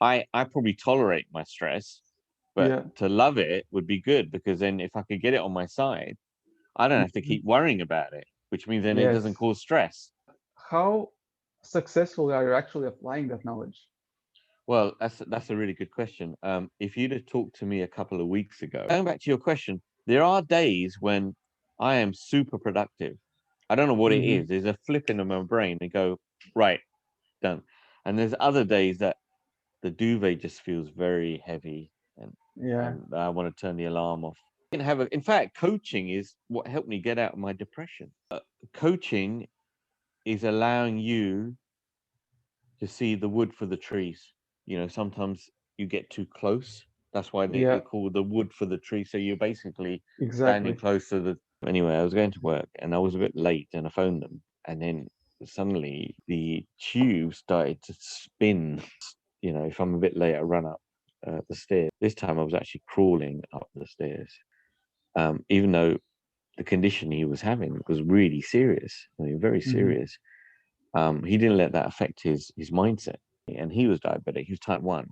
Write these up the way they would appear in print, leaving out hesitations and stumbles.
I probably tolerate my stress, but Yeah. to love it would be good, because then if I could get it on my side, I don't have to Mhm. keep worrying about it, which means then it doesn't Yes. cause stress. How successfully are you actually applying that knowledge? Well, that's a really good question. If you'd have talked to me a couple of weeks ago, going back to your question, there are days when I am super productive. I don't know what it Hmm. is. There's a flipping of my brain and go, right, done. And there's other days that the duvet just feels very heavy, Yeah. and I want to turn the alarm off. In fact, coaching is what helped me get out of my depression. Coaching is allowing you to see the wood for the trees. Sometimes you get too close. That's why they're Yeah. called the wood for the tree. So you're basically standing Exactly. close to the. Anyway, I was going to work and I was a bit late and I phoned them. And then suddenly the tube started to spin. If I'm a bit late, I run up the stairs. This time I was actually crawling up the stairs, even though the condition he was having was really serious. I mean, very Hmm. serious. He didn't let that affect his mindset, and he was diabetic. He was type 1,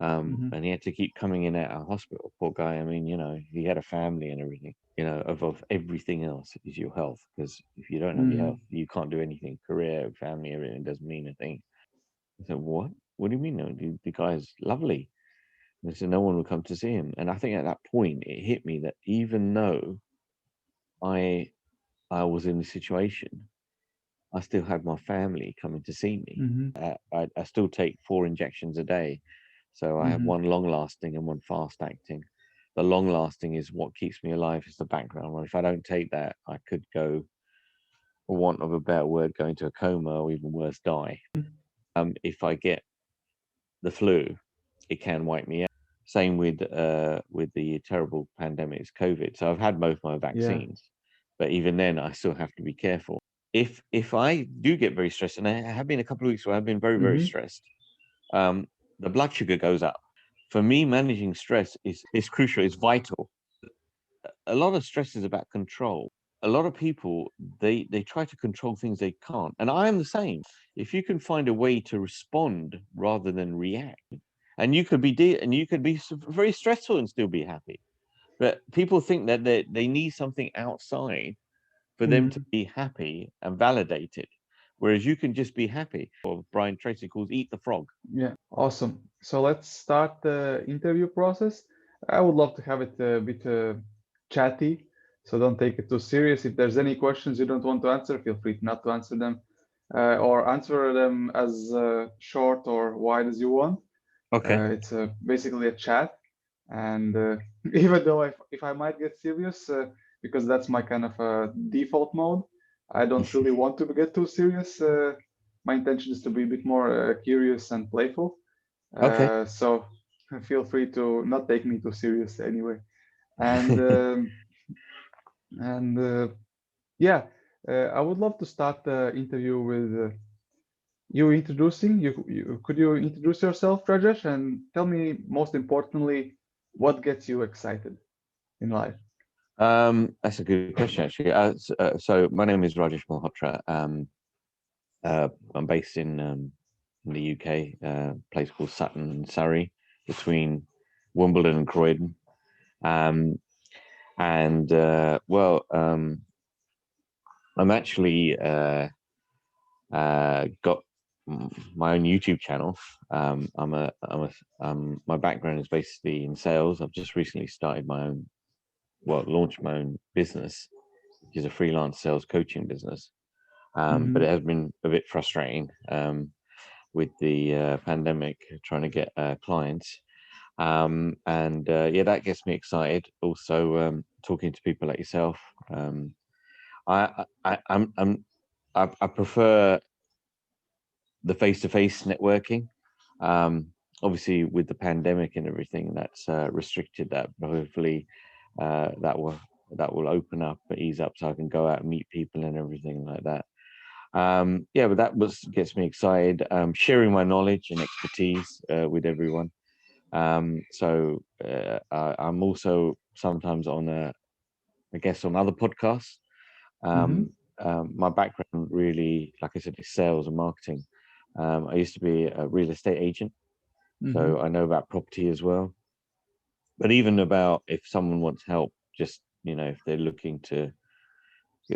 Hmm. and he had to keep coming in and out of hospital. Poor guy. I mean, he had a family and everything. Above everything else is your health, because if you don't have your health, Hmm. you can't do anything. Career, family, everything doesn't mean a thing. I said, what? What do you mean? No, the guy's lovely. And they said no one would come to see him. And I think at that point it hit me that even though I I was in the situation, I still had my family coming to see me. Hmm. I still take 4 injections a day. So I have Hmm. one long lasting and one fast acting. The long lasting is what keeps me alive, is the background one. If I don't take that, I could go, for want of a better word, go into a coma, or even worse, die. If I get the flu, it can wipe me out. Same with the terrible pandemics, COVID. So I've had both my Yeah. vaccines, but even then, I still have to be careful. If I do get very stressed, and I have been a couple of weeks where I've been very very Hmm. stressed, um, the blood sugar goes up. For me, managing stress is crucial. It's vital. A lot of stress is about control. A lot of people, they try to control things they can't, and I am the same. If you can find a way to respond rather than react, and you could be very stressful and still be happy. But people think that they need something outside for them to Hmm. be happy and validated, whereas you can just be happy. Or Brian Tracy calls eat the frog. Yeah. Awesome. So let's start the interview process. I would love to have it a bit chatty, so don't take it too serious. If there's any questions you don't want to answer, feel free not to answer them, or answer them as short or wide as you want. Okay. It's basically a chat, and even though if I might get serious, because that's my kind of default mode, I don't really want to get too serious. My intention is to be a bit more curious and playful. Okay. So feel free to not take me too serious anyway. And and yeah, I would love to start the interview with you introducing you. Could you introduce yourself, Rajesh, and tell me most importantly, what gets you excited in life? That's a good question, actually. So my name is Rajesh Malhotra. I'm based in the UK, place called Sutton, Surrey, between Wimbledon and Croydon. Um, and I'm actually got my own YouTube channel. My background is basically in sales. I've just recently started launched my own business, which is a freelance sales coaching business. But it Hmm. has been a bit frustrating with the pandemic, trying to get clients. And yeah, that gets me excited. Also, talking to people like yourself. I prefer the face-to-face networking. Um, Obviously, with the pandemic and everything, that's restricted that. But hopefully, that will open up, ease up, so I can go out and meet people and everything like that. Yeah, but that was gets me excited. Sharing my knowledge and expertise with everyone. I'm also sometimes I guess, on other podcasts. Hmm. Um, my background really, like I said, is sales and marketing. I used to be a real estate agent, Mm-hmm. so I know about property as well. But even about if someone wants help, just if they're looking to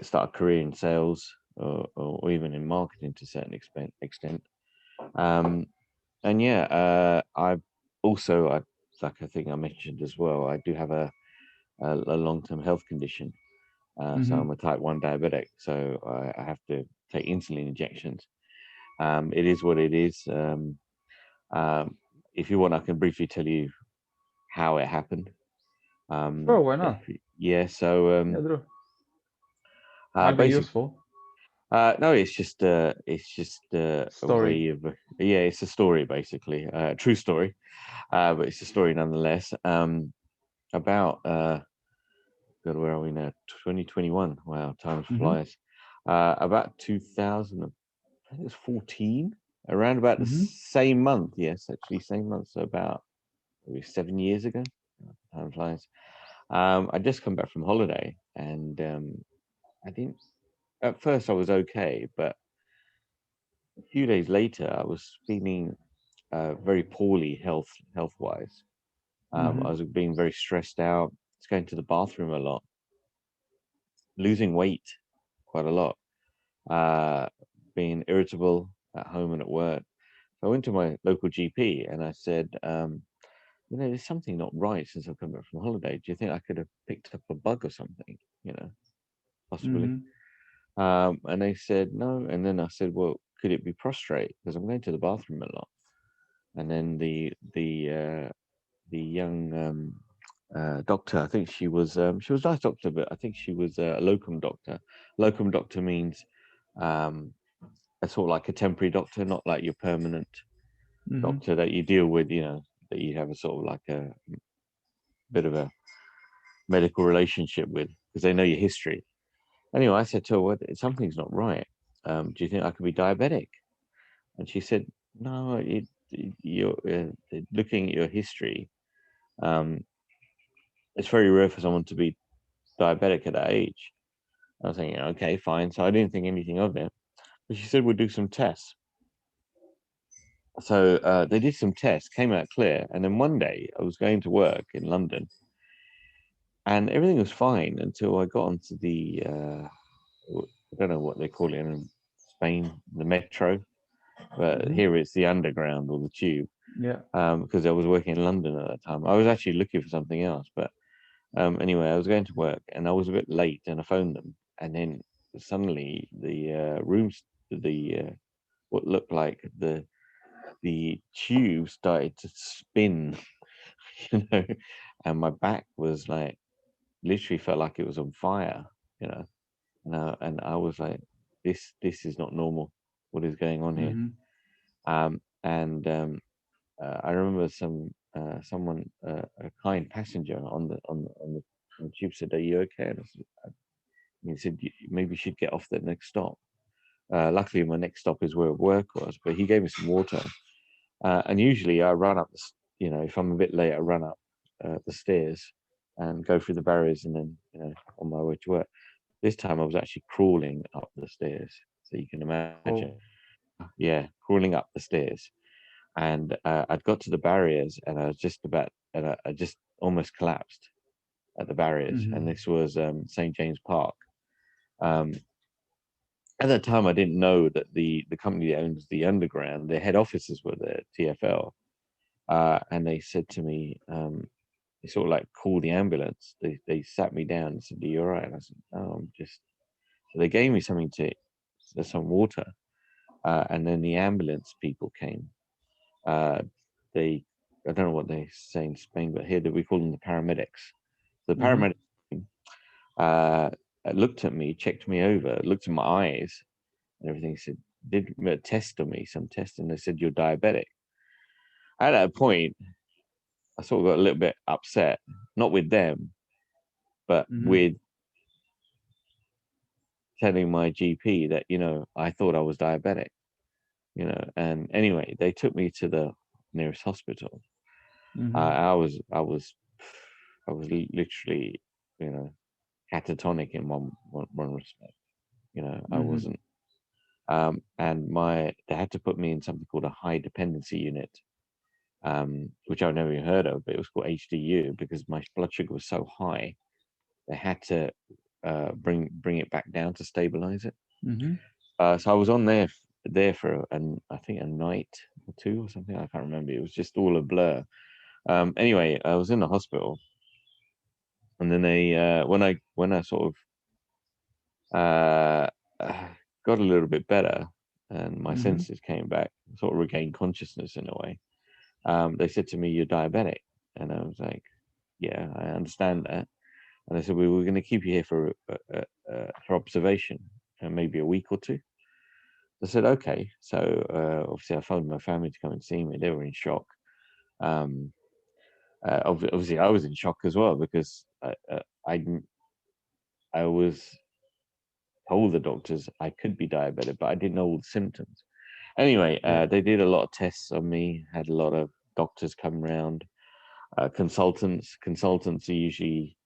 start a career in sales or even in marketing to a certain extent. Um, and yeah, I also, like I think I mentioned as well, I do have a long-term health condition. So Mm-hmm. I'm a type 1 diabetic, so I have to take insulin injections. It is what it is. Um, if you want, I can briefly tell you how it happened. Sure, why If, not? yeah, so Yeah, Drew. Might be basically, useful. no, it's just a Story. way of yeah, it's a story basically, true story, but it's a story nonetheless. About God, where are we now? 2021. Wow, time Mm-hmm. flies. About 2000, I think it was 14, around about the Mm-hmm. same month. Yes, actually, same month. So about maybe 7 years ago. Time flies. I just come back from holiday, and I didn't. At first, I was okay, but a few days later, I was feeling very poorly health wise. I Mm-hmm. was being very stressed out. I was going to the bathroom a lot, losing weight quite a lot, uh, being irritable at home and at work. So I went to my local GP and I said, there's something not right since I've come back from holiday. Do you think I could have picked up a bug or something? Possibly. Mm-hmm. And they said no. And then I said, well, could it be prostrate? Because I'm going to the bathroom a lot. And then the young doctor, I think she was a nice doctor, but I think she was a locum doctor. Locum doctor means um, a sort of like a temporary doctor, not like your permanent Mm-hmm. doctor that you deal with. That you have a sort of like a bit of a medical relationship with because they know your history. Anyway, I said to her, well, something's not right. Do you think I could be diabetic? And she said, no, you're looking at your history. Um, it's very rare for someone to be diabetic at that age. I was thinking, okay, fine. So I didn't think anything of it. But she said, we'll do some tests. So they did some tests, came out clear. And then one day I was going to work in London and everything was fine until I got onto I don't know what they call it in Spain, the metro, but Mm-hmm. here it's the underground or the tube. Yeah. Because I was working in London at that time. I was actually looking for something else, but anyway, I was going to work and I was a bit late, and I phoned them, and then suddenly the rooms, the what looked like the tube started to spin, you know, and my back was like literally felt like it was on fire, you know, and I was like, this is not normal. What is going on here? Mm-hmm. And I remember someone, a kind passenger on the tube said, "Are you okay?" And he said, "Maybe you should get off the next stop." Luckily, my next stop is where work was, but he gave me some water. And usually, I run up if I'm a bit late, I run up the stairs and go through the barriers, and then on my way to work. This time, I was actually crawling up the stairs, so you can imagine. Oh. Yeah, crawling up the stairs, and I'd got to the barriers, and I was just about, and I just almost collapsed at the barriers. Mm-hmm. And this was St James Park. Um, at that time, I didn't know that the company that owns the underground, their head offices were there, TFL, and they said to me, they sort of like called the ambulance. They sat me down and said, "Are you all right?" And I said, "No, I'm just." So they gave me something to, some water, and then the ambulance people came. Uh, they, I don't know what they say in Spain, but here we call them the paramedics. The Mm-hmm. paramedics uh, looked at me, checked me over, looked at my eyes and everything. Said, did a test on me, some test, and they said you're diabetic. At that point, I sort of got a little bit upset, not with them, but Mm-hmm. with telling my GP that I thought I was diabetic. And anyway, they took me to the nearest hospital. Mm-hmm. I was literally, you know, catatonic in one respect. I Mm-hmm. wasn't. and they had to put me in something called a high dependency unit, which I've never even heard of, but it was called HDU because my blood sugar was so high. They had to bring it back down to stabilize it. Mm-hmm. So I was on there for I think a night or two or something. I can't remember. It was just all a blur. Anyway, I was in the hospital, and then they when I sort of uh, uh, got a little bit better and my Mm-hmm. senses came back, sort of regained consciousness in a way. They said to me, "You're diabetic," and I was like, "Yeah, I understand that." And they said, "We were going to keep you here for observation, maybe a week or two." I said, "Okay." So obviously, I phoned my family to come and see me. They were in shock. Um, Obviously, I was in shock as well because I I was told the doctors I could be diabetic, but I didn't know all the symptoms. Anyway, Yeah. they did a lot of tests on me. Had a lot of doctors come around. Consultants are usually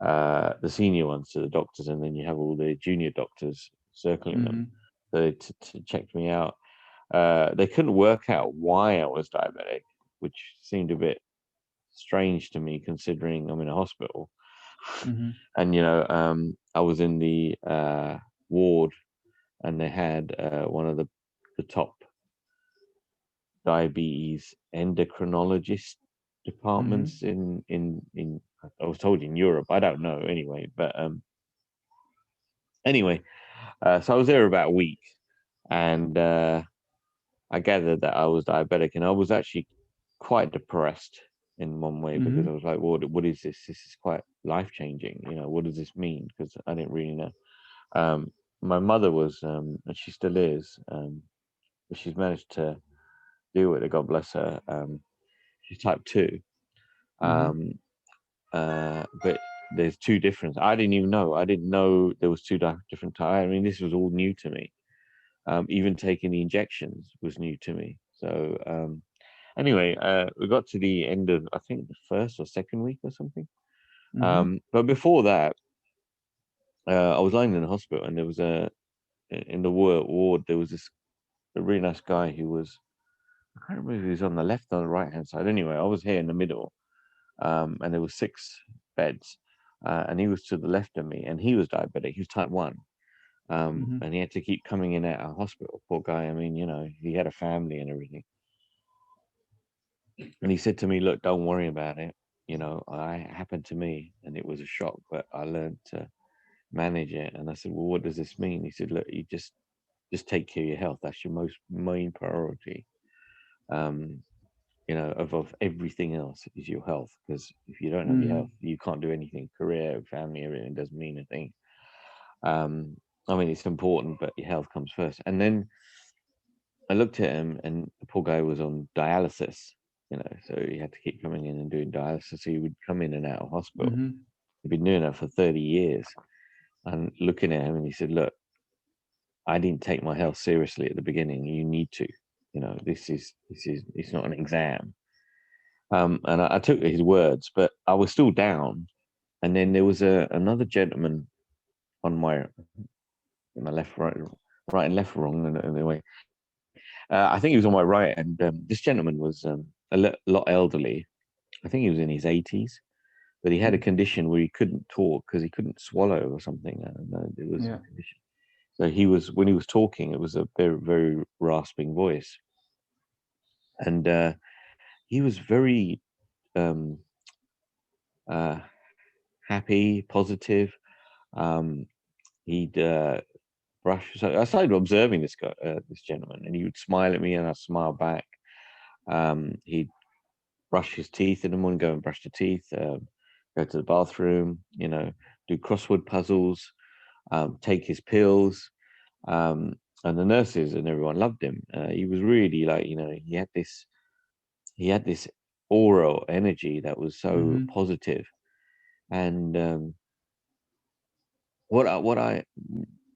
the senior ones to the doctors, and then you have all the junior doctors circling them. Mm-hmm. They to check me out. They couldn't work out why I was diabetic, which seemed a bit strange to me considering I'm in a hospital. Mm-hmm. And I was in the ward, and they had one of the top diabetes endocrinologist Mm-hmm. departments in I was told in Europe. I don't know anyway, but anyway, so I was there about a week, and I gathered that I was diabetic, and I was actually quite depressed in one way because I Mm-hmm. was like, what is this? This is quite life changing. What does this mean? Because I didn't really know. Um, my mother was, and she still is, but she's managed to deal with it. God bless her. She's type 2. Mm-hmm. Um, but there's two different. I didn't even know. I didn't know there was two different types. I mean, this was all new to me. Even taking the injections was new to me. So anyway, we got to the end of I think the first or second week or something. Mm-hmm. But before that, I was lying in the hospital, and there was in the ward there was this a really nice guy who was I can't remember if he was on the left or the right hand side. Anyway, I was here in the middle, and there were 6 beds, and he was to the left of me, and he was diabetic. He was type 1. Mm-hmm. And he had to keep coming in out of hospital. Poor guy. I mean, he had a family and everything. And he said to me, "Look, don't worry about it. I happened to me, and it was a shock, but I learned to manage it." And I said, "Well, what does this mean?" He said, "Look, you just take care of your health. That's your most main priority. Um, of everything else is your health. Because if you don't have your Mm-hmm. health, you can't do anything. Career, family, everything doesn't mean a thing. Um, I mean, it's important, but your health comes first." And then I looked at him, and the poor guy was on dialysis. So he had to keep coming in and doing dialysis. So he would come in and out of hospital. Mm-hmm. He'd been doing that for 30 years. And looking at him, and he said, "Look, I didn't take my health seriously at the beginning. You need to. This is it's not an exam." And I took his words, but I was still down. And then there was another gentleman on my left, right and left, wrong, in a way. I think he was on my right, and this gentleman was lot elderly. I think he was in his 80s, but he had a Mm-hmm. condition where he couldn't talk because he couldn't swallow or something. I don't know, there was Yeah. a condition. So when he was talking, it was a very, very rasping voice, and he was very um, uh, happy, positive. Um, he'd brush. So I started observing this gentleman, and he would smile at me, and I'd smile back. He'd brush his teeth in the morning, go and brush the teeth, go to the bathroom, do crossword puzzles, take his pills. Um, and the nurses and everyone loved him. He was really like, he had this aura or energy that was so Mm-hmm. positive. And what I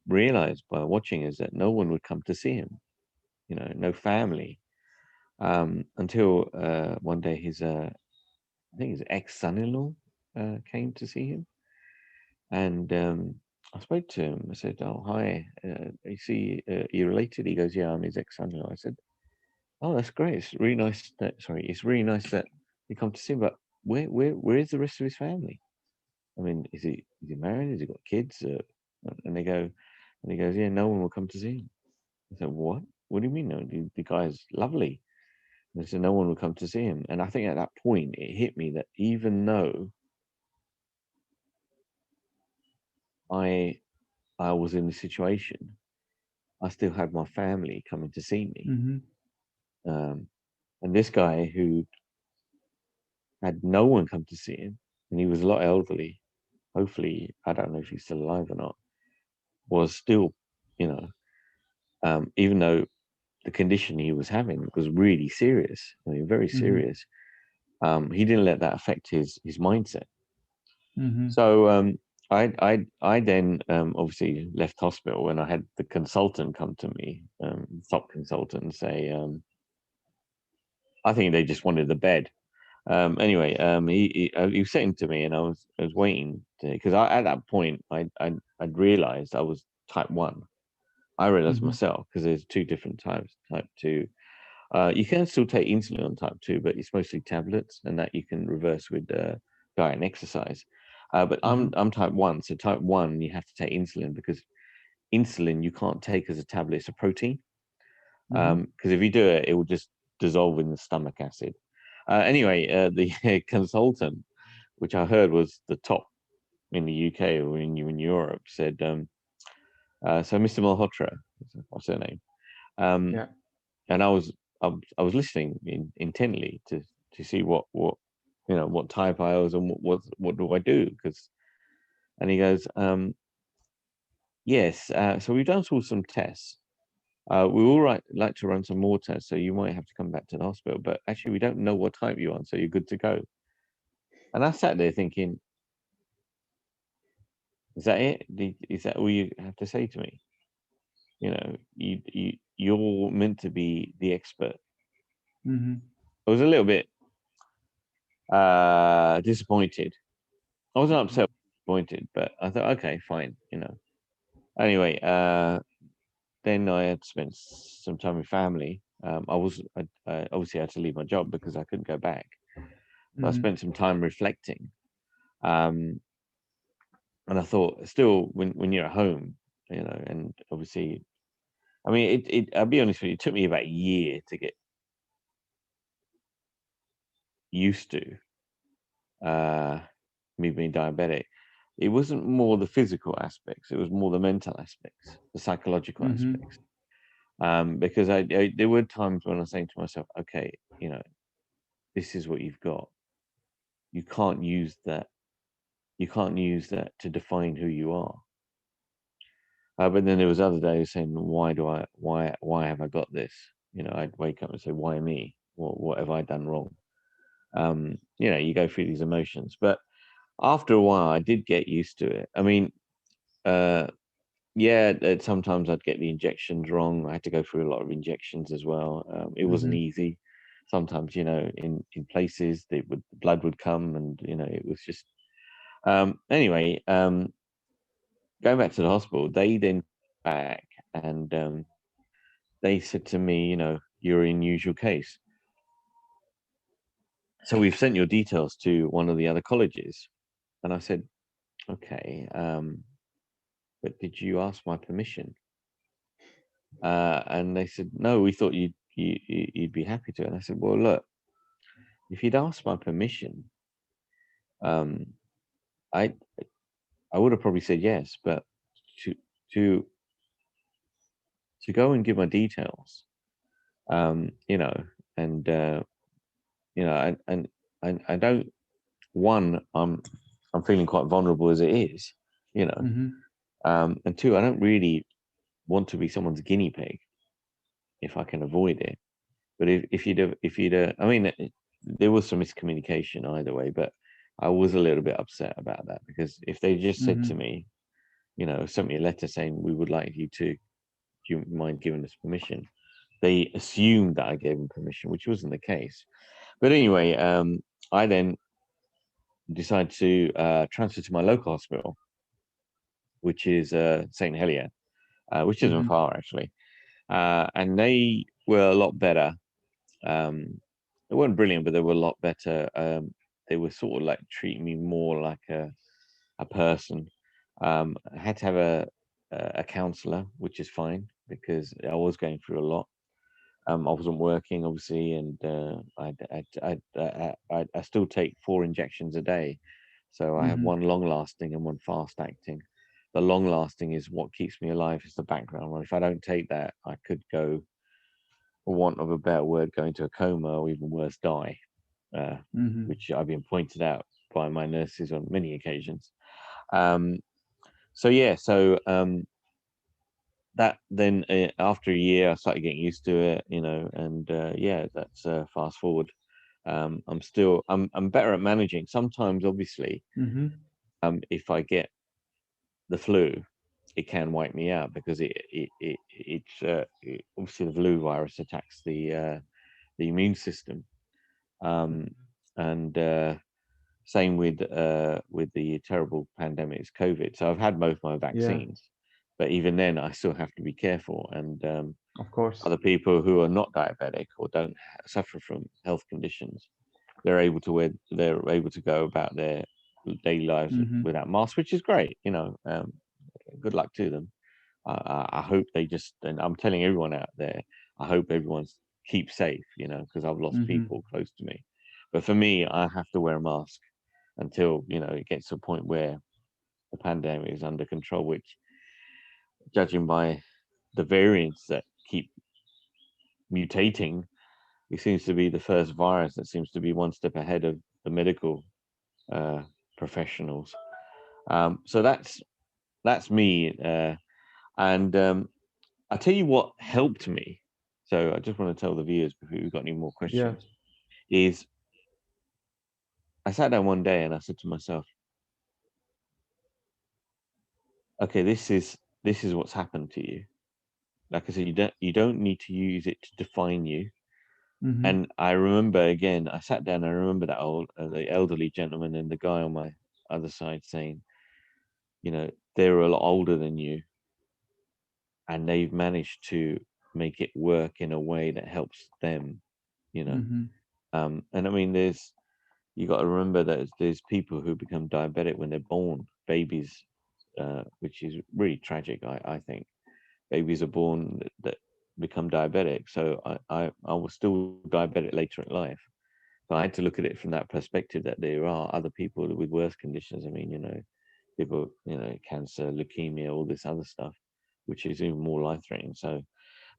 realized by watching is that no one would come to see him, no family, until one day I think his ex-son-in-law came to see him, and I spoke to him. I said, "Oh, hi. You see, you related?" He goes, "Yeah, I'm his ex-son-in-law." I said, "Oh, that's great. It's really nice that. Sorry, it's really nice that you come to see him. But where is the rest of his family? I mean, is he married? Has he got kids?" And they go, and he goes, "Yeah, no one will come to see him." I said, "What? What do you mean? No, the guy's lovely." And they said, "No one will come to see him." And I think at that point it hit me that even though I I was in the situation, I still had my family coming to see me. Mm-hmm. Um, and this guy who had no one come to see him, and he was a lot elderly. Hopefully, I don't know if he's still alive or not. Was still, you know, even though the condition he was having was really serious, I mean, very Mm-hmm. serious. He didn't let that affect his mindset. Mm-hmm. So I then obviously left hospital, and I had the consultant come to me, top consultant, and say, I think they just wanted the bed. Anyway, he was saying to me, and I was waiting because at that point I'd realized I was type 1. I realized Mm-hmm. myself because there's two different types. Type 2, you can still take insulin on type 2, but it's mostly tablets, and that you can reverse with diet and exercise. But Mm-hmm. I'm type 1, so type 1 you have to take insulin because insulin you can't take as a tablet; it's a protein. Mm-hmm. Because if you do it, it will just dissolve in the stomach acid. Anyway, the consultant, which I heard was the top in the UK or in Europe, said, "So, Mr. Malhotra, what's her name?" Um, Yeah. and I was listening intently to see what what type I was and what do I do because and he goes, "Yes, so we've done some tests. We all like to run some more tests, so you might have to come back to the hospital. But actually, we don't know what type you're on, so you're good to go." And I sat there thinking, "Is that it? Is that all you have to say to me? You're meant to be the expert." Mm-hmm. I was a little bit disappointed. I wasn't upset, disappointed, but I thought, okay, fine. Anyway, then I had spent some time with family. I obviously had to leave my job because I couldn't go back. So I Mm-hmm. spent some time reflecting. Um, and I thought, still, when you're at home, and obviously, I mean, I'll be honest with you, it took me about a year to get used to uh, me being diabetic. It wasn't more the physical aspects; it was more the mental aspects, the psychological Mm-hmm. aspects. Because there were times when I was saying to myself, okay, this is what you've got. You can't use that. You can't use that to define who you are. But then there was other days saying, why have I got this? I'd wake up and say, why me? What have I done wrong? You go through these emotions, but after a while, I did get used to it. I mean, uh, yeah, sometimes I'd get the injections wrong. I had to go through a lot of injections as well. It wasn't Mm-hmm. easy. Sometimes, in places the blood would come, and it was just. Anyway, going back to the hospital, they then back and they said to me, you're in usual case. So we've sent your details to one of the other colleges, and I said, okay, but did you ask my permission? And they said, no, we thought you'd be happy to. And I said, well, look, if you'd asked my permission, um, I I would have probably said yes, but to to to go and give my details, um, you know, and and I don't. One, I'm feeling quite vulnerable as it is, you know, Mm-hmm. and two, I don't really want to be someone's guinea pig if I can avoid it. But I mean, there was some miscommunication either way, but I was a little bit upset about that because if they just said Mm-hmm. to me, sent me a letter saying we would like you to, do you mind giving us permission? They assumed that I gave them permission, which wasn't the case. But anyway, I then decided to transfer to my local hospital, which is St. Helier, which isn't Mm-hmm. far actually. And they were a lot better. They weren't brilliant, but they were a lot better. They were sort of like treating me more like a person. I had to have a counselor, which is fine because I was going through a lot. I wasn't working, obviously, and I still take 4 injections a day. So I have Mm-hmm. one long lasting and one fast acting. The long lasting is what keeps me alive, is the background one. If I don't take that, I could go, for want of a better word, go into a coma or even worse, die, uh, Mm-hmm. which I've been pointed out by my nurses on many occasions. Um, so yeah, so that then after a year, I started getting used to it, and yeah, that's fast forward. I'm better at managing. Sometimes, obviously, Mm-hmm. if I get the flu, it can wipe me out because obviously the flu virus attacks the immune system, um, and same with the terrible pandemics, COVID. So I've had both my Yeah, vaccines, but even then, I still have to be careful. And of course. other people who are not diabetic or don't suffer from health conditions, they're able to go about their daily lives Mm-hmm. without masks, which is great. Good luck to them. I hope they just, and I'm telling everyone out there, I hope everyone's keep safe, because I've lost Mm-hmm. people close to me. But for me, I have to wear a mask until, it gets to a point where the pandemic is under control, which, judging by the variants that keep mutating, it seems to be the first virus that seems to be one step ahead of the medical uh, professionals. So that's me, and I tell you what helped me. So I just want to tell the viewers before we've got any more Yeah. questions. Is I sat down one day and I said to myself, okay, this is what's happened to you. Like I said, you don't need to use it to define you. Mm-hmm. And I remember again, I sat down. I remember that the elderly gentleman and the guy on my other side saying, they're a lot older than you, and they've managed to make it work in a way that helps them. You know, Mm-hmm. and I mean, you got to remember that there's people who become diabetic when they're born, babies, which is really tragic. I think babies are born that become diabetic. So I was still diabetic later in life. So I had to look at it from that perspective, that there are other people with worse conditions. I mean, people, cancer, leukemia, all this other stuff, which is even more life threatening. So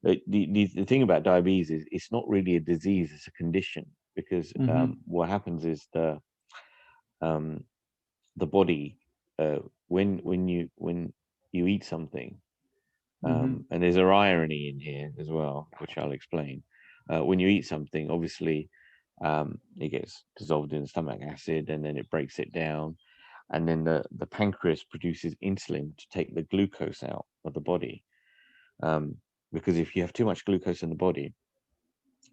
the thing about diabetes is it's not really a disease, it's a condition, because Mm-hmm. what happens is um, the body, when you eat something, Mm-hmm. and there's an irony in here as well, which I'll explain. When you eat something, obviously, it gets dissolved in stomach acid, and then it breaks it down, and then the pancreas produces insulin to take the glucose out of the body. Um, because if you have too much glucose in the body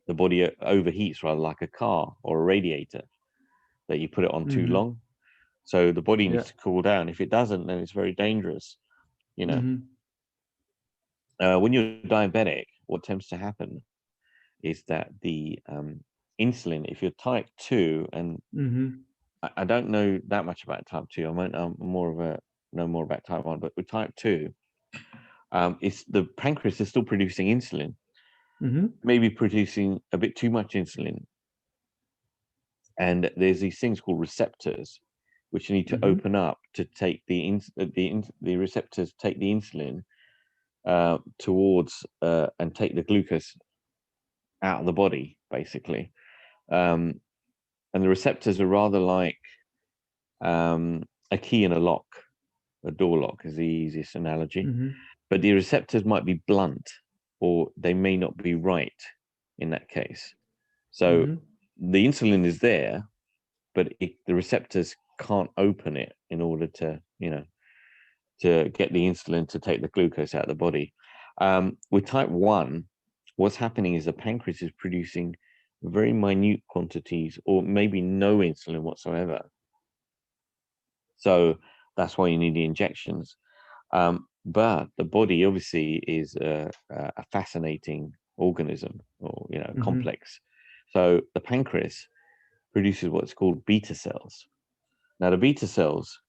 overheats, rather like a car or a radiator that you put it on too Mm-hmm. long. So the body Yeah. needs to cool down. If it doesn't, then it's very dangerous. You know, Mm-hmm. when you're diabetic, what tends to happen is that the insulin, if you're type 2, and Mm-hmm. I don't know that much about type 2, I'm more of a know more about type 1, but with type 2, it's the pancreas is still producing insulin, Mm-hmm. maybe producing a bit too much insulin. And there's these things called receptors, which need to Mm-hmm. open up to take the receptors take the insulin towards and take the glucose out of the body, basically. Um, and the receptors are rather like a key in a lock. A door lock is the easiest analogy. Mm-hmm. But the receptors might be blunt, or they may not be right in that case. So Mm-hmm. the insulin is there, but the receptors can't open it in order to get the insulin to take the glucose out of the body. With type 1, what's happening is the pancreas is producing very minute quantities or maybe no insulin whatsoever. So that's why you need the injections. But the body obviously is a fascinating organism, or Mm-hmm. complex. So the pancreas produces what's called beta cells. Now the beta cells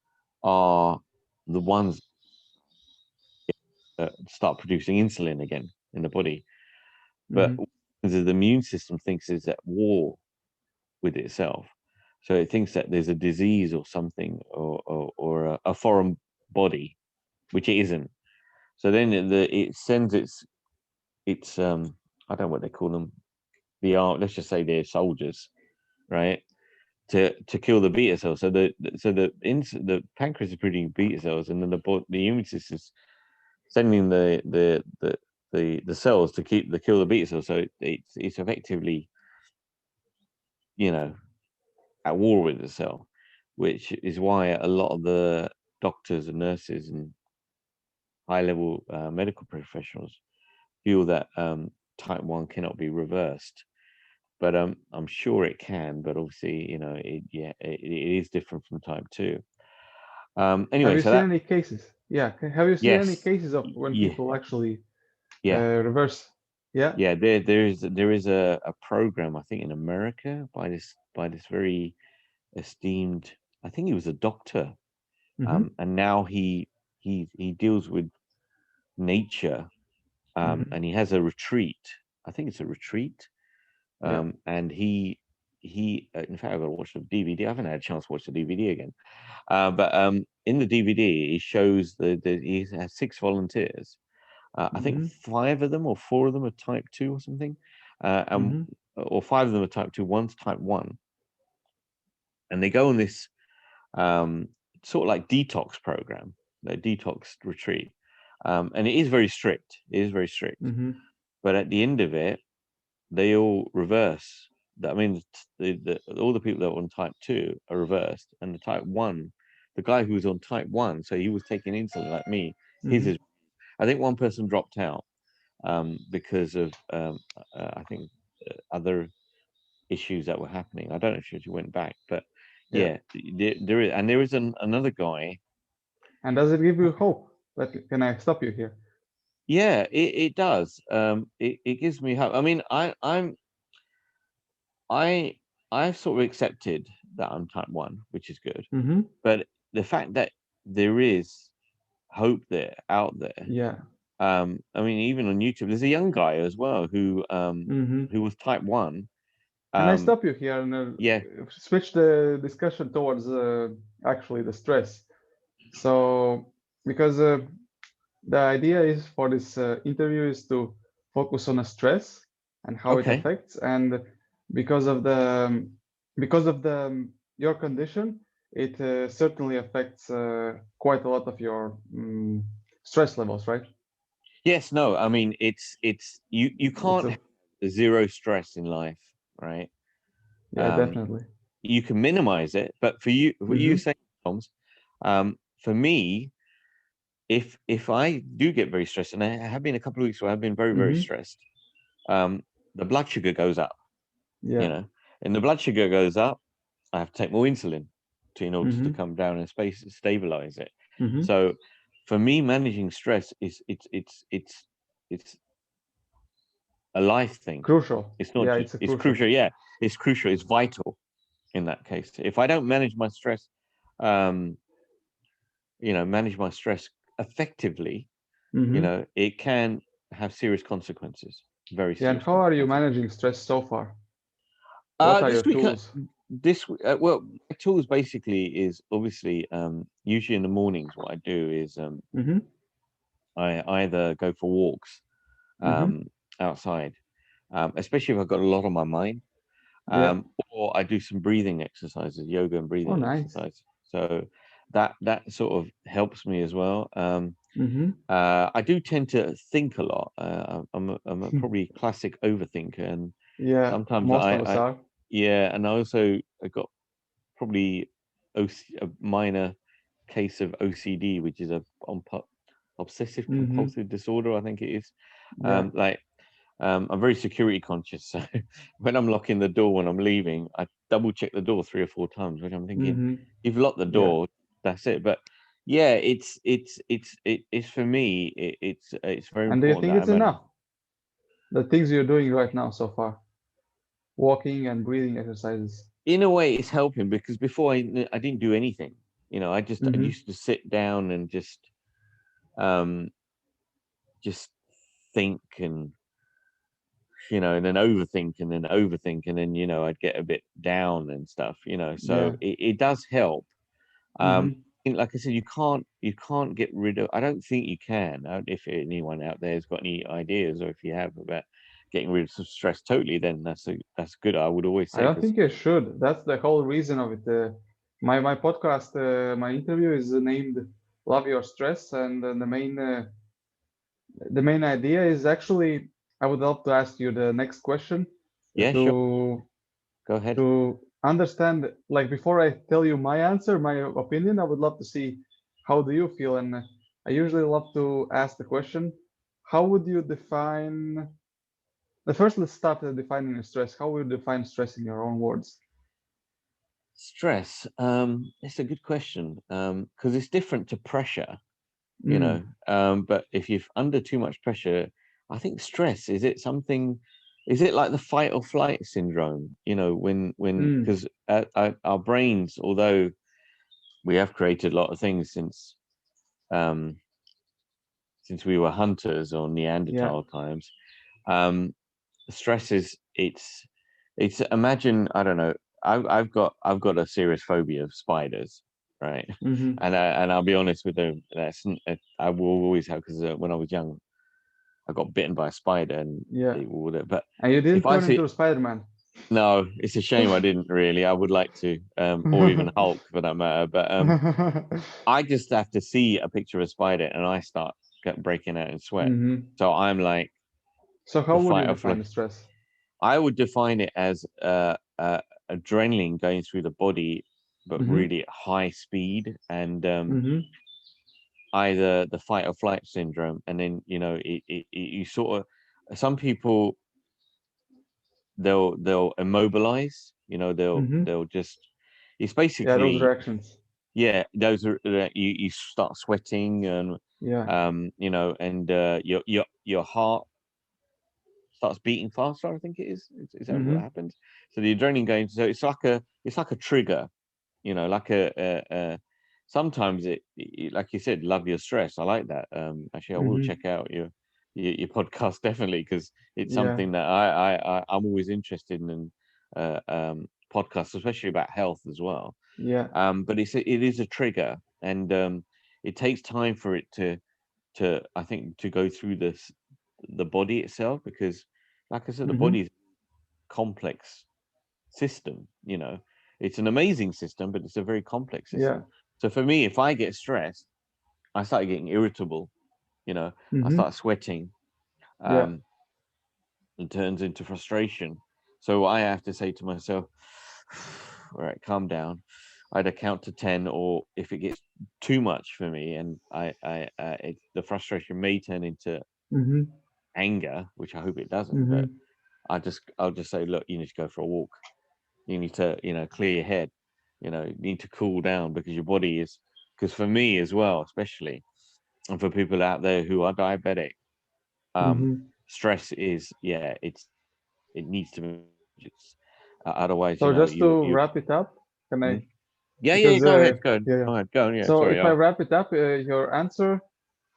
are the ones that start producing insulin again in the body. But Mm-hmm. the immune system thinks it's at war with itself. So it thinks that there's a disease or something, or a foreign body, which it isn't. So then it sends its I don't know what they call them, let's just say they're soldiers, right? To kill the beta cells. So the pancreas is producing beta cells, and then the immune system is sending the cells to kill the beta cells. So it's effectively, you know, at war with the cell, which is why a lot of the doctors and nurses and high level medical professionals feel that type 1 cannot be reversed. But I'm sure it can. But obviously, it is different from type 2. Have Anyway, you so seen that any cases? Yeah. Have you seen any yes, cases of when yeah, people actually yeah, reverse? Yeah. yeah. There is a program, I think, in America by this very esteemed. I think he was a doctor, Mm-hmm. and now he deals with nature, Mm-hmm. and he has a retreat. I think it's a retreat. Yeah. And he in fact, I've got to watch the DVD. I haven't had a chance to watch the DVD again. But in the DVD, he shows he has 6 volunteers. I think Mm-hmm. 5 of them or 4 of them are type 2 or something, and Mm-hmm. or 5 of them are type 2. One's type 1, and they go on this um, sort of like detox program, the detox retreat, and it is very strict. It is very strict. Mm-hmm. But at the end of it, they all reverse. I mean, all the people that were on type 2 are reversed, and the type 1, the guy who was on type 1, so he was taking insulin like me. His Mm-hmm. is. I think one person dropped out because of I think other issues that were happening. I don't know if she went back, but Yeah. yeah, there is another guy. And does it give you hope? Can I stop you here? Yeah, it does. It gives me hope. I mean, I I've sort of accepted that I'm type 1, which is good. Mm-hmm. But the fact that there is hope there out there. Yeah. I mean, even on YouTube, there's a young guy as well Mm-hmm. who was type 1. Can I Um, stop you here and yeah, switch the discussion towards actually the stress? So, because the idea is for this interview is to focus on the stress and how it okay. affects, and because of the your condition, it certainly affects quite a lot of your stress levels, right? Yes, no, I mean you It's can't a have zero stress in life, right? Yeah, Um, definitely. you can minimize it, but for you, what you Mm-hmm. say, Tom's, for me, if I do get very stressed, and I have been a couple of weeks where I've been very, very Mm-hmm. stressed, um, the blood sugar goes up, you Yeah. know, and the blood sugar goes up, I have to take more insulin in order to Mm-hmm. come down and stabilize it. Mm-hmm. So for me, managing stress is it's a life thing. Crucial. It's not Yeah, just, it's a it's crucial. crucial. Yeah, it's crucial. It's vital in that case. If I don't um, manage my stress effectively, Mm-hmm. it can have serious consequences, very Yeah, and serious how are you consequences. managing stress so far? What are This your week, tools? well, my tools basically is obviously usually in the mornings. What I do is Mm-hmm. I either go for walks Mm-hmm. um, outside, especially if I've got a lot on my mind, Yeah. or I do some breathing exercises, yoga and Oh, breathing nice. exercise. So that sort of helps me as well. Mm-hmm. I do tend to think a lot. I'm a probably classic overthinker, and Yeah, sometimes most of us are. yeah, and I got probably a minor case of OCD, which is obsessive Mm-hmm. compulsive disorder, I think it is. Yeah. Like I'm very security conscious, so when I'm locking the door when I'm leaving, I double check the door 3 or 4 times, which I'm thinking, Mm-hmm. you've locked the Yeah. door, that's it. But yeah, it's for me. It's very And do you important think that I it's manage. enough? The things you're doing right now so far, walking and breathing exercises. In a way, it's helping because before I didn't do anything. I Mm-hmm. used to sit down and um just think and and then overthink and then overthink and then I'd get a bit down and stuff. So Yeah. it does help. Mm-hmm. Like I said, you can't get rid of. I don't think you can. If anyone out there has got any ideas, or if you have about getting rid of some stress totally, then that's good. I would always I say don't because think you should. That's the whole reason of it. My podcast, my interview is named "Love Your Stress," and the main idea is actually I would love to ask you the next question yeah, sure, to go ahead. to understand. Like before I tell you my answer, my opinion, I would love to see how do you feel, and I usually love to ask the question, how would you define? The first, let's start defining stress. How would you define stress in your own words? Stress. It's a good question. Because it's different to pressure. Mm, But if you're under too much pressure, I think stress, is it something, is it like the fight or flight syndrome? mm, Because our brains, although we have created a lot of things um, since we were hunters or yeah. Neanderthal times, um, stress is, it's imagine, I don't know, I've got a serious phobia of spiders, right? Mm-hmm. And I'll be honest with them, I will always have, because when I was young, I got bitten by a spider and Yeah. it would. But And you if didn't I turn see, into a Spider-Man. no, it's a shame I didn't really. I would like to, or even Hulk for that matter. But I just have to see a picture of a spider and I start breaking out in sweat. Mm-hmm. So I'm like So how the would you fight or flight. define the stress? I would define it as adrenaline going through the body, but Mm-hmm. really at high speed, and Mm-hmm. either the fight or flight syndrome, and then you sort of, some people, they'll immobilize, Mm-hmm. they'll just, it's Yeah, those basically, reactions. yeah, those are, you start sweating, and Yeah. and your heart starts beating faster. I think it is. Is that what Mm-hmm. happens? So the adrenaline going. So it's like a trigger. Like sometimes like you said, love your stress. I like that. Actually, I will Mm-hmm. check out your podcast definitely, because it's Yeah. something that I'm always interested in, podcasts, especially about health as well. Yeah. But it is a trigger, and it takes time for it to I think to go through the body itself, because like I said, the Mm-hmm. body is a complex system. It's an amazing system, but it's a very complex Yeah. system. So for me, if I get stressed, I start getting irritable. you know I Mm-hmm. start sweating. Yeah. um it turns into frustration. So I have to say to myself, all right, calm down. I either count to 10, or if it gets too much for me, and the frustration may turn into Mm-hmm. anger, which I hope it doesn't. But Mm-hmm. I'll just say, look, you need to go for a walk. You need to, clear your head. You need to cool down, because your body is, because for me as well, especially, and for people out there who are diabetic, um, Mm-hmm. stress is, yeah, it needs to be managed. It's, otherwise, So just to you. wrap it up, can I? Mhm. Yeah, yeah, Because go ahead, go ahead, yeah, yeah. go ahead, go on. Yeah, So sorry, if I wrap it up, your answer,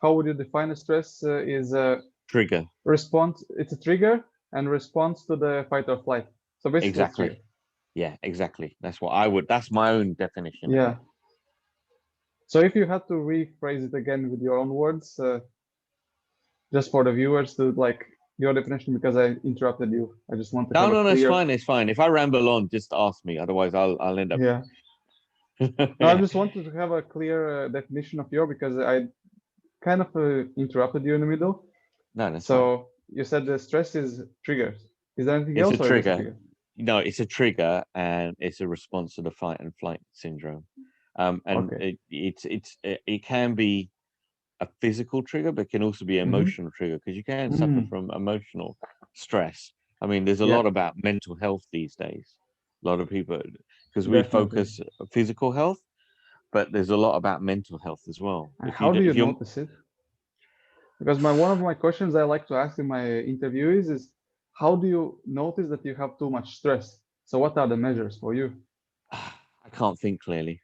how would you define the stress? Is a trigger. response. It's a trigger and response to the fight or flight. So basically, it's trigger. Exactly. Yeah, exactly. That's my own definition of it. Yeah. So if you had to rephrase it again with your own words, just for the viewers to like your definition, because I interrupted you. I just want to No, have a no, no, it's clear. fine. It's fine. If I ramble on, just ask me. Otherwise, I'll end up. Yeah. No, I Yeah. just wanted to have a clear definition of your because I kind of interrupted you in the middle. No, that's fine. So you said the stress is triggers. Is there anything It's a else or just a trigger. trigger? No, it's a trigger, and it's a response to the fight and flight syndrome. And Okay. it can be a physical trigger, but it can also be an Mm-hmm. emotional trigger, because you can suffer Mm. from emotional stress. I mean, there's a Yeah, lot about mental health these days. A lot of people, because we definitely. focus physical health, but there's a lot about mental health as well. And how do If you you're notice it? Because my one of my questions I like to ask in my interviewees is how do you notice that you have too much stress? So what are the measures for you? I can't think clearly.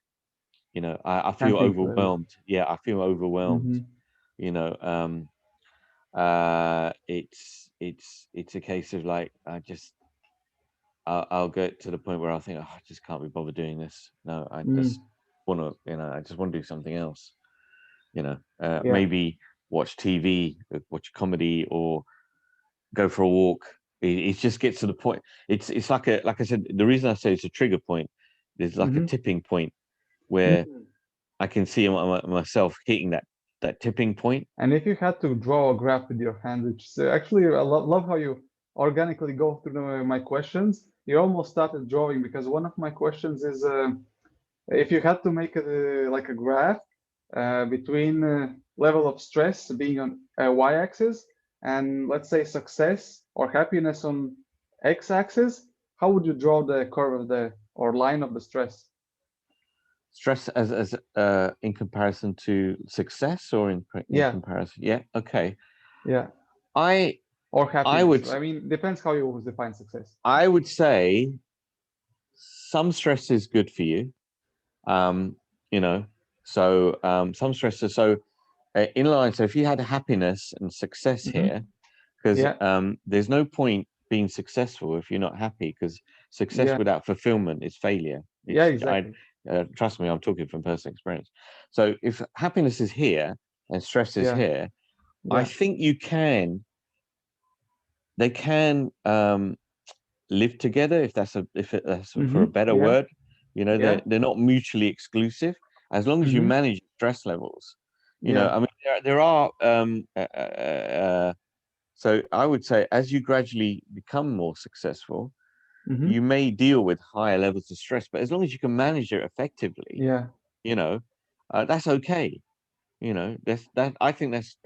I feel Can't think clearly. overwhelmed. Yeah, I feel overwhelmed. Mm-hmm. You know, it's a case of like I'll get to the point where I think, oh, I just can't be bothered doing this. No, I just Mm. want to, I just want to do something else. Yeah. Maybe watch TV, watch comedy, or go for a walk. It just gets to the point. It's like I said, the reason I say it's a trigger point, there's like a Mm-hmm. tipping point where I can see myself hitting that tipping point. And if you had to draw a graph with your hand, which actually I love how you organically go through my questions. You almost started drawing because one of my questions is if you had to make like a graph between level of stress being on a y-axis and let's say success or happiness on x-axis, how would you draw the curve of the or line of the stress? Stress as in comparison to success, or in Yeah, comparison. Yeah. Okay. yeah, I or I happiness. would I mean, depends how you always define success. I would say some stress is good for you. Um, you know, some stress is so in line. So if you had happiness and success Hmm. here, because Yeah, there's no point being successful if you're not happy, because success yeah, without fulfillment is failure. yeah, I exactly. trust me, I'm talking from personal experience. So if happiness is here and stress is Yeah, here, I yeah. think they can live together, if that's for a better Yeah, word. yeah. They're not mutually exclusive, as long as you Hmm. manage stress levels. Yeah. I mean, there are so I would say, as you gradually become more successful, Hmm. you may deal with higher levels of stress, but as long as you can manage it effectively, Yeah, you know that's okay. That I think that's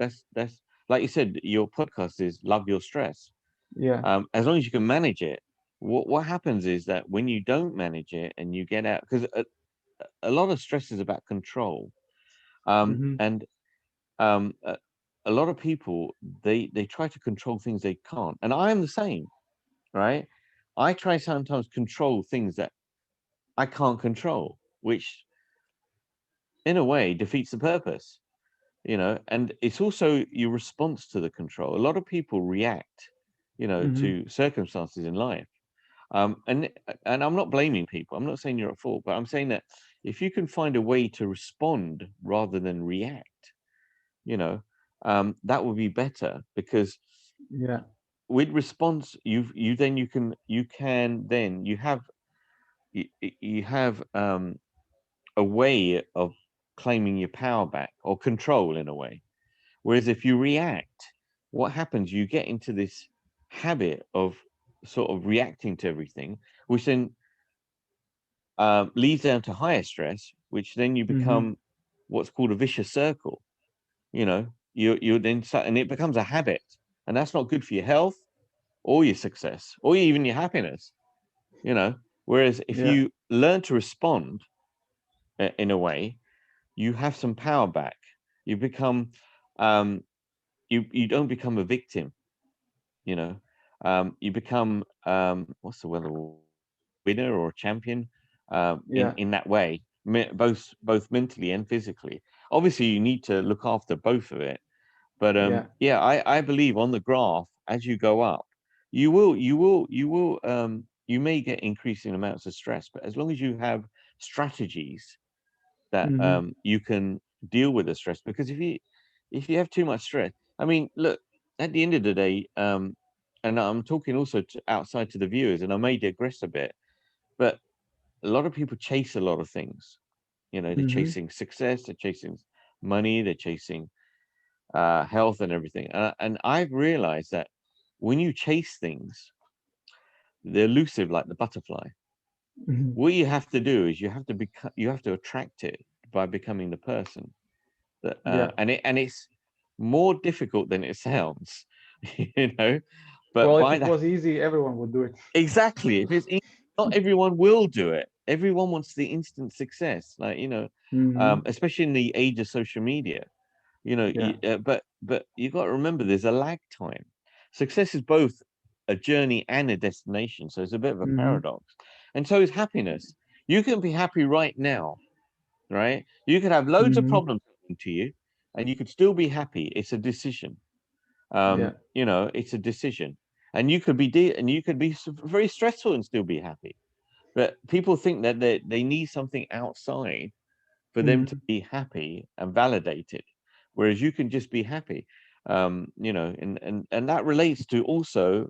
like you said, your podcast is love your stress. yeah. As long as you can manage it, what happens is that when you don't manage it and you get out, because a lot of stress is about control. Hmm. And um, a, a lot of people, they try to control things they can't, and I am the same, right? I try sometimes control things that I can't control, which in a way defeats the purpose. And it's also your response to the control. A lot of people react, Hmm. to circumstances in life. And I'm not blaming people. I'm not saying you're at fault, but I'm saying that if you can find a way to respond rather than react, you know, that would be better, because Yeah. with response, you can then you have a way of claiming your power back, or control in a way. Whereas if you react, what happens? You get into this habit of sort of reacting to everything, which then leads down to higher stress, which then you Hmm. become what's called a vicious circle. You then and it becomes a habit, and that's not good for your health or your success or even your happiness. You know, whereas if Yeah. you learn to respond in a way, you have some power back. You become um, you don't become a victim. You know, you become what's the word, a winner or a champion, Yeah. in that way, both mentally and physically. Obviously, you need to look after both of it. But Yeah. yeah, I believe on the graph, as you go up, you may get increasing amounts of stress, but as long as you have strategies that Hmm. you can deal with the stress. Because if you have too much stress, I mean, look, at the end of the day, and I'm talking also to outside to the viewers, and I may digress a bit, but a lot of people chase a lot of things. They're Hmm. chasing success, they're chasing money, they're chasing health and everything. And I've realized that when you chase things, they're elusive like the butterfly. Hmm. What you have to do is you have to attract it by becoming the person that, Yeah. and it's more difficult than it sounds, you know. But Well, if by it the was easy, everyone would do it. exactly, if it's easy, not everyone will do it. everyone wants the instant success, like, Mm-hmm. especially in the age of social media. Yeah. But you got to remember there's a lag time. Success is both a journey and a destination, so it's a bit of a Mm-hmm. paradox. And so is happiness. You can be happy right now, right? You could have loads of Mm-hmm. problems happening to you, and you could still be happy. It's a decision. Yeah. It's a decision, and you could be very stressful and still be happy. But people think that they need something outside for them to Mm-hmm. be happy and validated, whereas you can just be happy. And that relates to also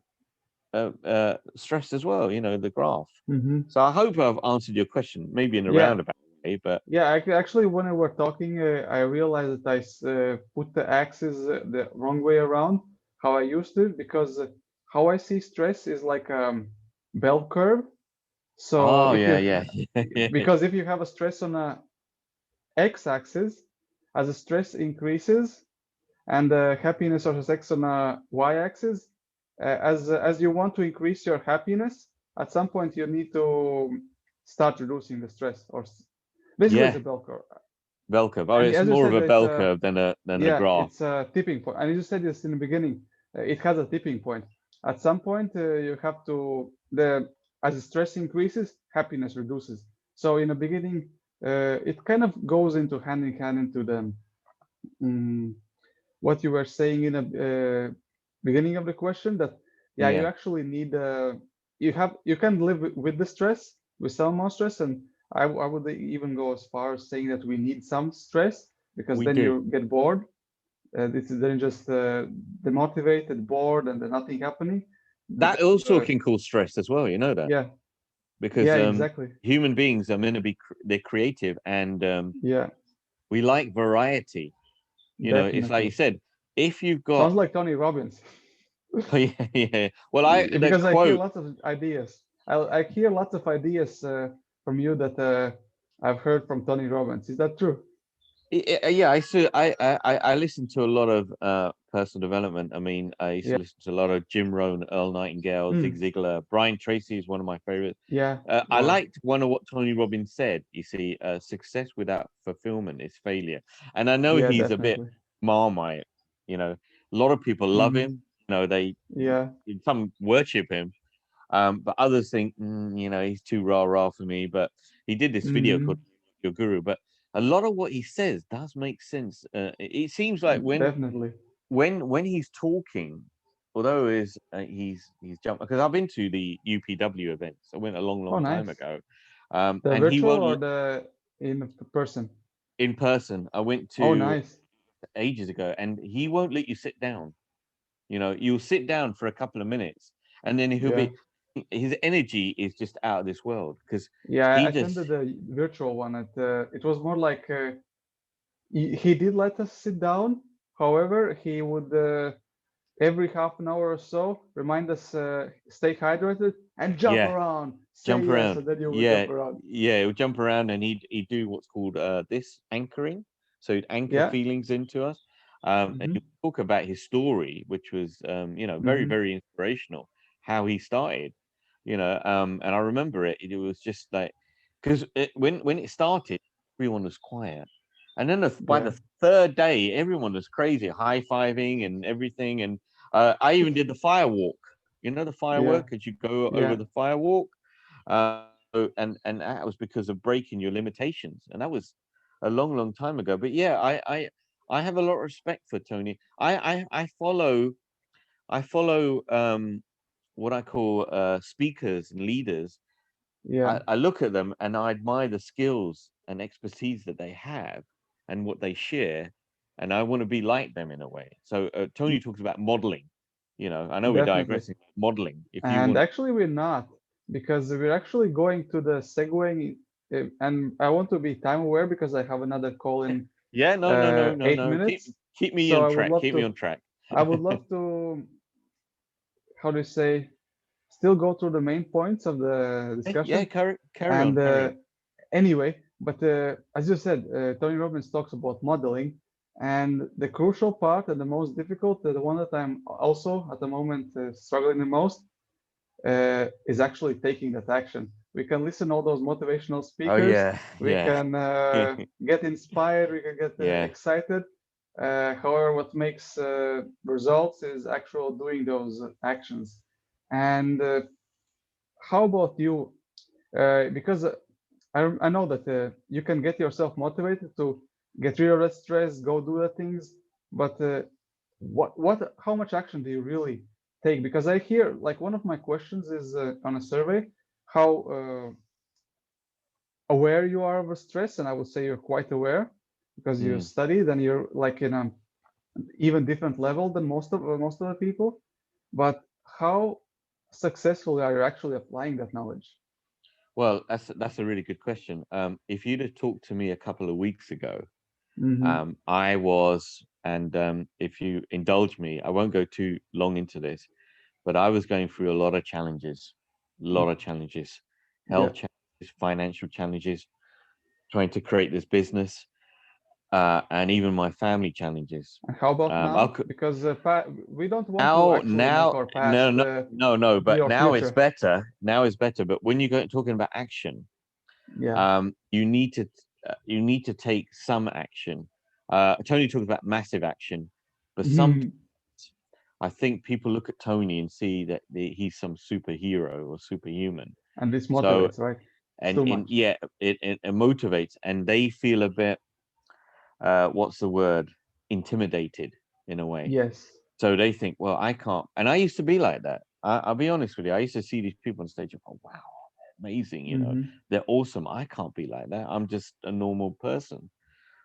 stress as well. The graph. Mm-hmm. So I hope I've answered your question, maybe in a Yeah. roundabout way, but Yeah. Actually, when we were talking, I realized that put the axis the wrong way around how I used to, because how I see stress is like bell curve. So oh if yeah, you, yeah, yeah, because if you have a stress on a x-axis, as the stress increases, and happiness versus x on a y-axis, as you want to increase your happiness, at some point you need to start reducing the stress, or basically it's yeah. a bell curve. Bell curve. Oh, And it's as you more of said, a bell curve than a yeah, graph. it's a tipping point. And you said this in the beginning, it has a tipping point. At some point, you have to the as the stress increases, happiness reduces. So in the beginning, it kind of goes into hand in hand into the mm, what you were saying in the beginning of the question, that yeah, you Yeah, actually need you can live with the stress, with some more stress. And I would even go as far as saying that we need some stress, because we then do. you get bored. This is then just demotivated, bored, and then nothing happening, That because also can cause stress as well. You know that, yeah, because yeah, exactly, human beings are meant to be they're creative, and yeah, we like variety. It's like you definitely. said, if you've Sounds got like Tony Robbins. oh, yeah, yeah. Well, I that Because I hear quote. lots of ideas. I hear lots of ideas from you that I've heard from Tony Robbins. Is that true? Yeah, I listen to a lot of personal development. I mean, I used to Yeah. listen to a lot of Jim Rohn, Earl Nightingale, Zig Mm. Ziglar, Brian Tracy is one of my favorites. Yeah. I Wow. liked one of what Tony Robbins said. You see, success without fulfillment is failure. And I know Yeah, he's a bit definitely. marmite. A lot of people love Hmm. him. They Yeah. some worship him, but others think, he's too rah rah for me. But he did this video called Hmm. Your Guru. But a lot of what he says does make sense. It seems like Definitely. when he's talking, although he's jumped, because I've been to the UPW events. I went a long, Oh, long time nice. ago, The and he virtual won't or the in person? in person. I went Oh, to nice. ages ago, and he won't let you sit down. You'll sit down for a couple of minutes, and then he'll Yeah. be his energy is just out of this world because Yeah, I he just attended the virtual one. It was more like he did let us sit down. However, he would every half an hour or so remind us stay hydrated and jump yeah around, say jump yes, around. and then you would Yeah, jump around. yeah, he'll jump around and he'd do what's called this anchoring. So he'd anchor Yeah. feelings into us. And Mm-hmm. he'll talk about his story, which was very, Mm-hmm. very inspirational, how he started. And I remember it was just like because when it started, everyone was quiet. And then by Yeah. the third day, everyone was crazy, high-fiving and everything. And I even did the fire walk. The Yeah. firework as you go over Yeah. the firewalk. And that was because of breaking your limitations, and that was a long, long time ago. But yeah, I have a lot of respect for Tony. I follow what I call speakers and leaders. Yeah. I look at them and I admire the skills and expertise that they have and what they share, and I want to be like them in a way. So Tony talks about modeling. I know we're Definitely. digressing. Modeling. If you And want, actually, we're not, because we're actually going to the segueing, and I want to be time aware because I have another call in yeah, no, no, no, no, eight no. Keep minutes. keep me So on I would track. love Keep me to, on track. I would love to, how do you say, still go through the main points of the Yeah, discussion. carry And on, carry on. anyway, but as you said, Tony Robbins talks about modeling, and the crucial part and the most difficult, the one that I'm also at the moment struggling the most, is actually taking that action. We can listen all those motivational Oh speakers. yeah, We yeah, can get inspired. We can get yeah. excited. However, what makes results is actual doing those actions. And how about you? Because I know that you can get yourself motivated to get rid of that stress, go do the things, but how much action do you really take? Because I hear, like, one of my questions is on a survey, how aware you are of stress, and I would say you're quite aware because you Mm. studied and you're like in an even different level than most of the people. But how successfully are you actually applying that knowledge? Well, that's a really good question. If you'd have talked to me a couple of weeks ago, Mm-hmm. I was, and if you indulge me, I won't go too long into this, but I was going through a lot of challenges, Yeah. health challenges, financial challenges, trying to create this business, and even my family challenges. And how about I'll now? Because we don't want to actually make now, our no, past no, no, no, be but our now it's future. better. Now it's better. But when you go talking about action, Yeah. you need to take some action. Tony talks about massive action, but some Mhm. I think people look at Tony and see that he's some superhero or superhuman. And this So motivates, right? It's too and much. yeah, it motivates, and they feel a bit what's the word, intimidated in a way. Yes. So they think, well, I can't. And I used to be like that. I'll be honest with you. I used to see these people on stage and go, wow, amazing. Hmm. They're awesome. I can't be like that. I'm just a normal person.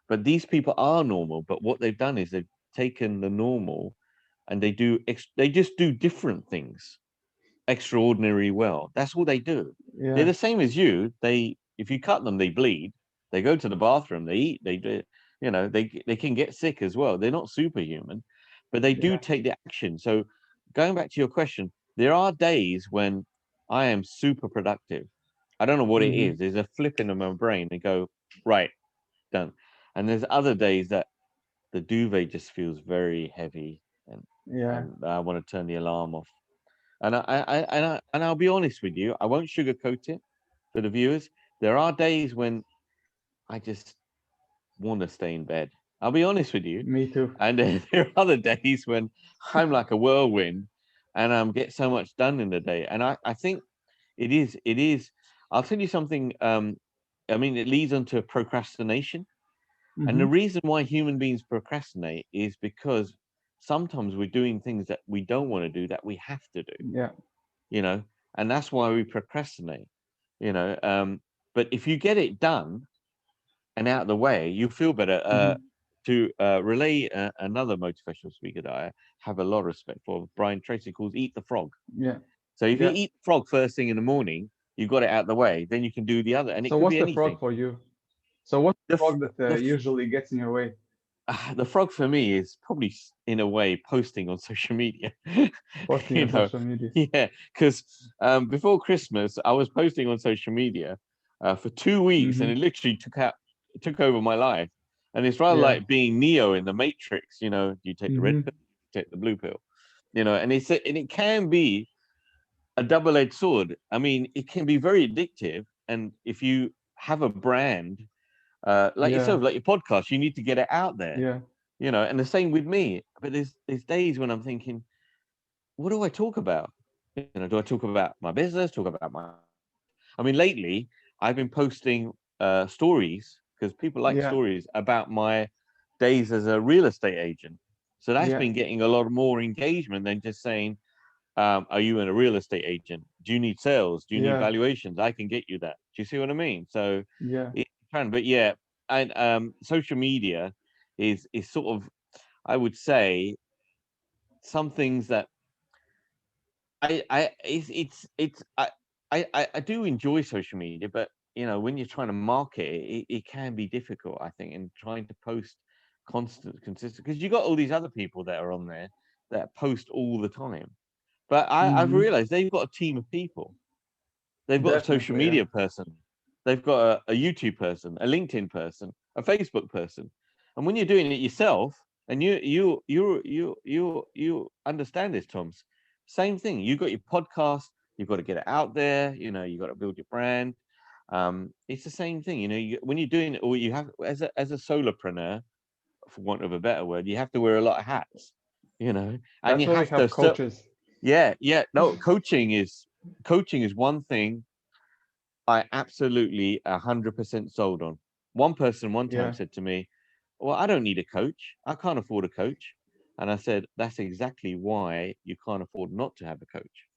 But these people are normal. But what they've done is they've taken the normal and they just do different things extraordinary well. That's all they do. They're Yeah. the same as you. If you cut them, they bleed. They go to the bathroom. They eat. They do. They can get sick as well. They're not superhuman, but they do Yeah. take the action. So, going back to your question, there are days when I am super productive. I don't know what it Hmm. is. There's a flipping of my brain and go right, done. And there's other days that the duvet just feels very heavy, Yeah. and I want to turn the alarm off. And I'll be honest with you, I won't sugarcoat it for the viewers. There are days when I just want to stay in bed. I'll be honest with you. Me too. And there are other days when I'm like a whirlwind and get so much done in the day. And I think it is. I'll tell you something. I mean, it leads on to procrastination. And the Hmm. reason why human beings procrastinate is because sometimes we're doing things that we don't want to do that we have to do. Yeah. you know, and that's why we procrastinate, you know. But if you get it done and out of the way, you feel better. Hmm. To relay another motivational speaker that I have a lot of respect for, Brian Tracy, calls "Eat the Frog." Yeah. So if you Yeah. eat the frog first thing in the morning, you got it out of the way, then you can do the other, and it So could what's be the anything. frog for you? So what's The the f- frog the that f- usually gets in your way? the frog for me is probably in a way posting on social media. Posting you on know, social media. yeah, because before Christmas I was posting on social media for 2 weeks, and Hmm. it literally took over my life. And it's rather Yeah. like being Neo in the Matrix. You take the red pill, Hmm. you take the blue pill. And it can be a double-edged sword. I mean, it can be very addictive, and if you have a brand like Yeah. yourself, like your podcast, you need to get it out there. Yeah. And the same with me. But there's days when I'm thinking, what do I talk about? Do I talk about my business? Talk about my life? I mean, lately I've been posting stories because people like Yeah. stories about my days as a real estate agent. So that's Yeah. been getting a lot more engagement than just saying, "Are you in a real estate agent? Do you need sales? Do you need Yeah. valuations? I can get you that." Do you see what I mean? So Yeah. it's fun, but yeah, and social media is sort of, I would say, some things that I do enjoy social media, but when you're trying to market it, it can be difficult, I think, in trying to post consistent, because you got all these other people that are on there that post all the time. But I've Hmm. realized they've got a team of people. They've got a social Definitely. Yeah. media person, they've got a YouTube person, a LinkedIn person, a Facebook person. And when you're doing it yourself, and you understand this, Tom's, same thing. You got your podcast, You've got to get it out there. You got to build your brand. It's the same thing. When you're doing it, or you have as a solopreneur, for want of a better word, you have to wear a lot of hats. And That's you why we have to have coaches. yeah, yeah. No, coaching is one thing I absolutely 100% sold on. One person one time Yeah. said to me, "Well, I don't need a coach. I can't afford a coach." And I said, "That's exactly why you can't afford not to have a coach."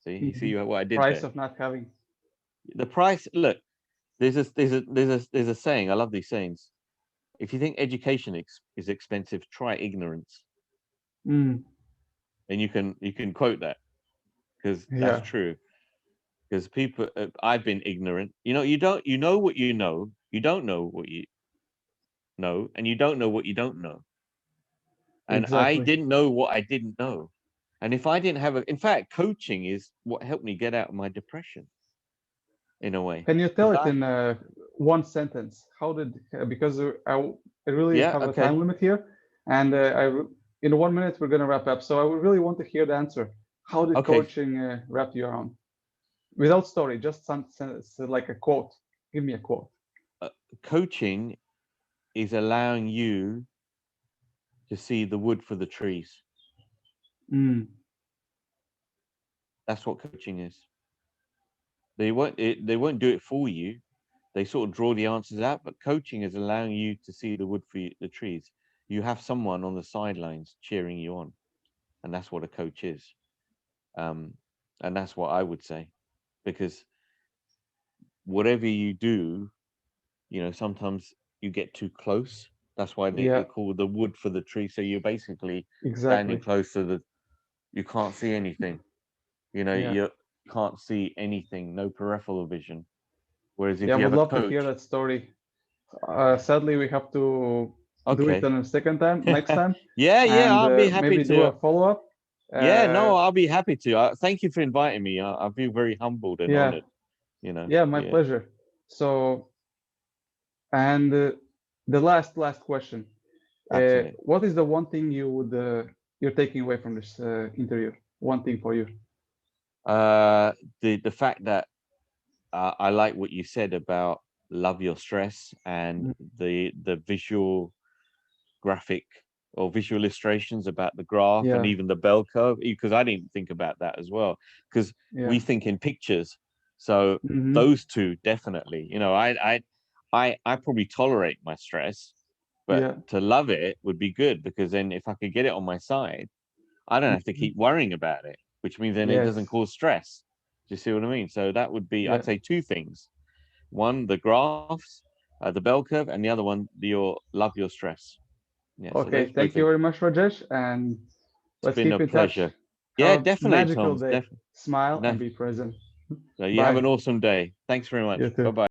See, you Hmm. see what I did Price there. of not having. The price. Look, there's a saying. I love these sayings. If you think education is expensive, try ignorance, Mm, and you can quote that because that's yeah, true. Because people, I've been ignorant. You know what you know. You don't know what you know, and you don't know what you don't know. And I exactly. didn't know what I didn't know. And if I didn't have in fact, coaching is what helped me get out of my depression in a way. Can you tell Because it in one sentence? How did, because I really yeah, have a time okay, limit here, and in 1 minute we're going to wrap up. So I would really want to hear the answer. How did okay. coaching wrap you around? Without story, just some sentence, like a quote. Give me a quote. Uh, Coaching is allowing you to see the wood for the trees. Mm, That's what coaching is. They won't do it for you. They sort of draw the answers out, but coaching is allowing you to see the wood for the trees. You have someone on the sidelines cheering you on, and that's what a coach is. Um, and that's what I would say, because whatever you do, sometimes you get too close. That's why they yeah, call the wood for the tree. So you're basically standing exactly. close to you can't see anything. Yeah, You can't see anything, no peripheral vision. Whereas if yeah. I you would have a love to hear coach, that story. Sadly, we have to do it okay. on a second time, next time, Yeah, yeah, and I'll be happy maybe do to. a follow-up. Yeah, Uh, no, I'll be happy to. Thank you for inviting me. I feel very humbled and yeah, honored. yeah, my Yeah, pleasure. So, and the last question. absolutely. What is the one thing you're taking away from this interview? One thing for you. Uh, the fact that I like what you said about love your stress and Mm, the visual graphic or visual illustrations about the graph and yeah, even the bell curve, because I didn't think about that as well, because yeah. we think in pictures. So Hmm. those two definitely. I probably tolerate my stress, but Yeah. to love it would be good, because then if I could get it on my side, I don't have to Mhm. keep worrying about it, which means then it doesn't Yes. cause stress. Do you see what I mean? So that would be, Yeah. I'd say, two things. One, the graphs, the bell curve, and the other one, your love your stress. Yeah, so Okay. those both Thank you things. very much, Rajesh, and It's let's been keep a in touch. pleasure. Have Yeah, a definitely, magical Tom's. day. Definitely. Smile and No, be present. so you have Bye. an awesome day. Thanks very You much. Bye too. bye.